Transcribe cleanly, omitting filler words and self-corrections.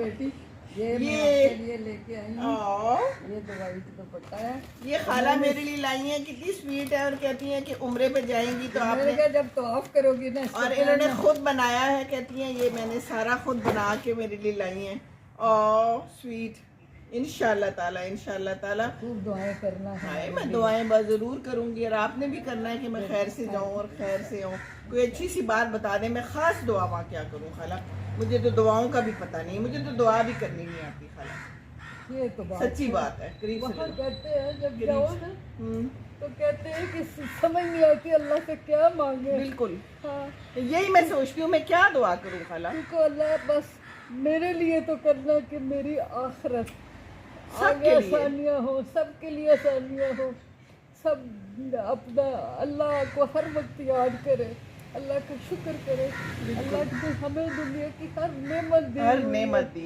بیٹی یہ میں یہ آپ کے لیے لے کے آئی ہوں، یہ دوائی کا دوپٹہ ہے. یہ خالہ میرے لیے لائی ہیں، کتنی سویٹ ہے، اور کہتی ہیں کہ عمرے پہ جائیں گی تو آپ میں نے نے، کہا جب طواف کرو گی نا اس اور سے انہوں نے پہلے خود بنایا ہے، کہتی ہیں یہ میں نے سارا خود بنا کے میرے لیے لائی ہیں. او سویٹ. انشاءاللہ تعالیٰ، انشاءاللہ تعالیٰ. خوب دعائیں کرنا ہائے، ہمارے میں لیے. دعائیں ضرور کروں گی، اور آپ نے بھی کرنا ہے کہ میں خیر سے جاؤں اور خیر سے آؤں. کوئی اچھی سی بات بتا دیں، میں خاص دعا وہاں کیا کروں خالہ؟ مجھے تو دعاؤں کا بھی پتہ نہیں، مجھے تو دعا بھی کرنی نہیں آتی خالہ. یہ تو بات سچی بات ہے. قریب سے وہاں لے لو. کہتے ہیں جب قریب جاؤ سے. نا تو کہتے ہیں کہ سمجھ نہیں آتی اللہ سے کیا مانگے. بالکل. ہاں، یہی میں سوچتی ہوں میں کیا دعا کروں خالہ. تم کو اللہ بس میرے لیے تو کرنا کہ میری آخرت سب آگے کے لیے. آسانیاں ہو، سب کے لیے آسانیاں ہو، سب اپنا اللہ کو ہر وقت یاد کرے، اللہ کا شکر کرے، اللہ کی ہمیں دنیا کی ہر نعمت دی ہر ہوئی ہے. نعمت دی.